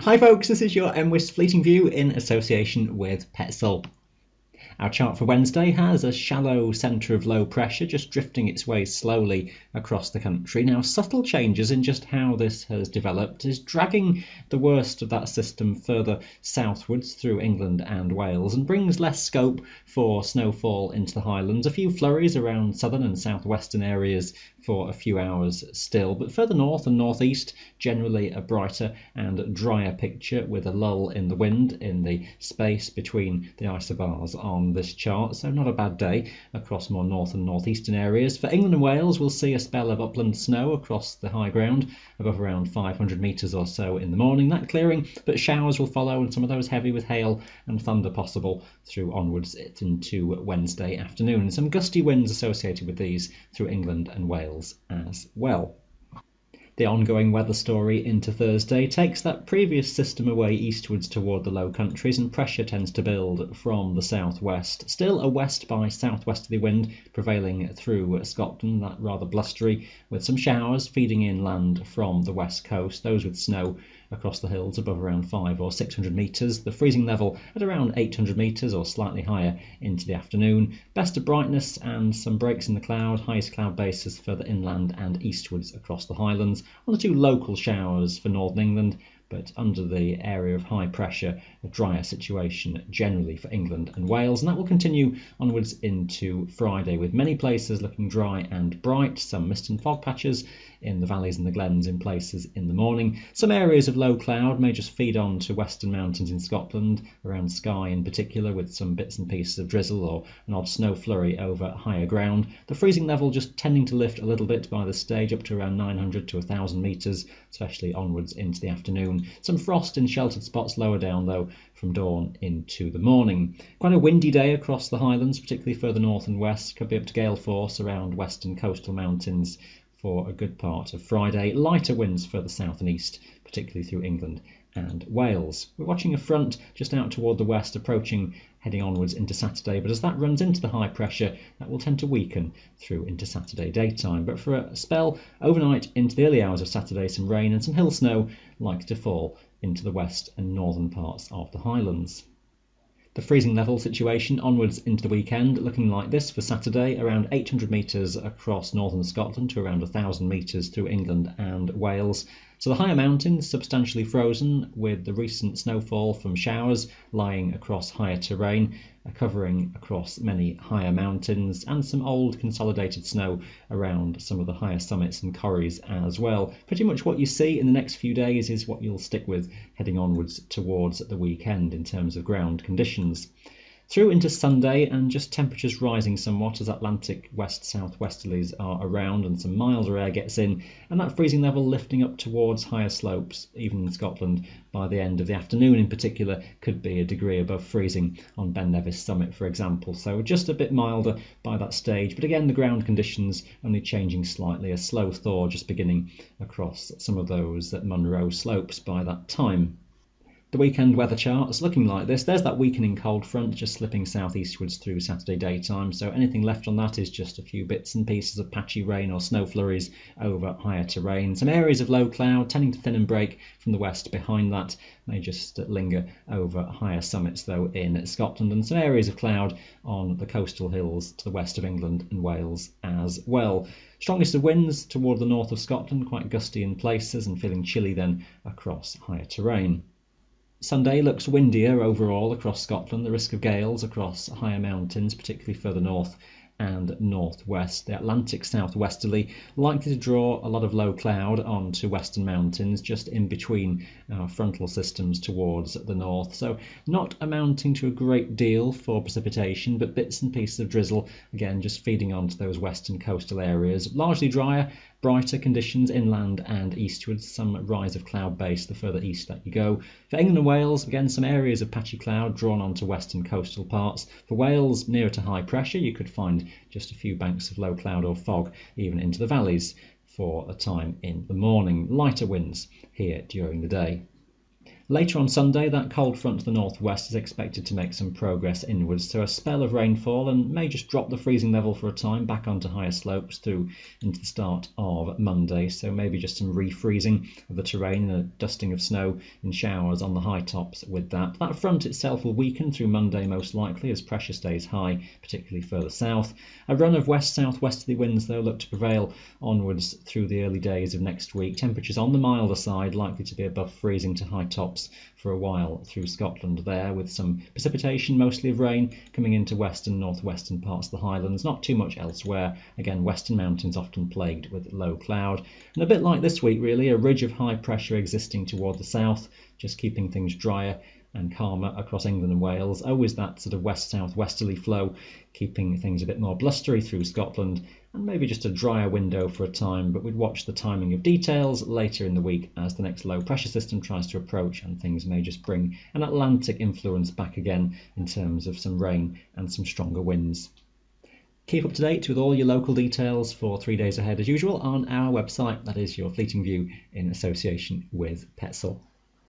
Hi folks, this is your MWIS Fleeting View in association with Petzl. Our chart for Wednesday has a shallow centre of low pressure just drifting its way slowly across the country. Now, subtle changes in just how this has developed is dragging the worst of that system further southwards through England and Wales and brings less scope for snowfall into the Highlands. A few flurries around southern and southwestern areas for a few hours still, but further north and northeast, generally a brighter and drier picture with a lull in the wind in the space between the isobars on this chart, so not a bad day across more north and northeastern areas. For England and Wales, we'll see a spell of upland snow across the high ground above around 500 metres or so in the morning. That clearing, but showers will follow, and some of those heavy with hail and thunder possible through onwards into Wednesday afternoon. Some gusty winds associated with these through England and Wales as well. The ongoing weather story into Thursday takes that previous system away eastwards toward the Low Countries, and pressure tends to build from the southwest. Still a west by southwesterly wind prevailing through Scotland, that rather blustery, with some showers feeding inland from the west coast, those with snow across the hills above around 500 or 600 metres, the freezing level at around 800 metres or slightly higher into the afternoon. Best of brightness and some breaks in the cloud, highest cloud bases further inland and eastwards across the Highlands. One or two local showers for northern England, but under the area of high pressure, a drier situation generally for England and Wales, and that will continue onwards into Friday with many places looking dry and bright, some mist and fog patches in the valleys and the glens in places in the morning. Some areas of low cloud may just feed on to western mountains in Scotland, around Skye in particular, with some bits and pieces of drizzle or an odd snow flurry over higher ground. The freezing level just tending to lift a little bit by the stage up to around 900 to 1,000 metres, especially onwards into the afternoon. Some frost in sheltered spots lower down though from dawn into the morning. Quite a windy day across the Highlands, particularly further north and west. Could be up to gale force around western coastal mountains for a good part of Friday. Lighter winds further south and east, particularly through England and Wales. We're watching a front just out toward the west approaching, heading onwards into Saturday, but as that runs into the high pressure, that will tend to weaken through into Saturday daytime. But for a spell overnight into the early hours of Saturday, some rain and some hill snow likely to fall into the west and northern parts of the Highlands. The freezing level situation onwards into the weekend looking like this for Saturday, around 800 metres across northern Scotland to around 1,000 metres through England and Wales. So the higher mountains substantially frozen, with the recent snowfall from showers lying across higher terrain, covering across many higher mountains, and some old consolidated snow around some of the higher summits and corries as well. Pretty much what you see in the next few days is what you'll stick with heading onwards towards the weekend in terms of ground conditions. Through into Sunday, and just temperatures rising somewhat as Atlantic west-southwesterlies are around and some milder air gets in, and that freezing level lifting up towards higher slopes, even in Scotland by the end of the afternoon in particular, could be a degree above freezing on Ben Nevis summit, for example. So just a bit milder by that stage, but again the ground conditions only changing slightly, a slow thaw just beginning across some of those Munro slopes by that time. The weekend weather chart's looking like this. There's that weakening cold front just slipping southeastwards through Saturday daytime, so anything left on that is just a few bits and pieces of patchy rain or snow flurries over higher terrain. Some areas of low cloud tending to thin and break from the west behind that, may just linger over higher summits though in Scotland, and some areas of cloud on the coastal hills to the west of England and Wales as well. Strongest of winds toward the north of Scotland, quite gusty in places and feeling chilly then across higher terrain. Sunday looks windier overall across Scotland, the risk of gales across higher mountains, particularly further north and northwest. The Atlantic southwesterly likely to draw a lot of low cloud onto western mountains just in between our frontal systems towards the north, so not amounting to a great deal for precipitation, but bits and pieces of drizzle again just feeding onto those western coastal areas. Largely drier, brighter conditions inland and eastwards, some rise of cloud base the further east that you go. For England and Wales, again some areas of patchy cloud drawn onto western coastal parts. For Wales, nearer to high pressure, you could find just a few banks of low cloud or fog even into the valleys for a time in the morning. Lighter winds here during the day. Later on Sunday, that cold front to the northwest is expected to make some progress inwards, so a spell of rainfall and may just drop the freezing level for a time back onto higher slopes through into the start of Monday, so maybe just some refreezing of the terrain and a dusting of snow and showers on the high tops with that. That front itself will weaken through Monday most likely as pressure stays high, particularly further south. A run of west-southwesterly winds though look to prevail onwards through the early days of next week. Temperatures on the milder side likely to be above freezing to high tops for a while through Scotland there, with some precipitation, mostly of rain, coming into western northwestern parts of the Highlands. Not too much elsewhere. Again, western mountains often plagued with low cloud. And a bit like this week really, a ridge of high pressure existing toward the south, just keeping things drier and calmer across England and Wales. Always that sort of west-southwesterly flow, keeping things a bit more blustery through Scotland, and maybe just a drier window for a time, but we'd watch the timing of details later in the week as the next low pressure system tries to approach, and things may just bring an Atlantic influence back again in terms of some rain and some stronger winds. Keep up to date with all your local details for 3 days ahead as usual on our website, that is your Fleeting View in association with Petzl.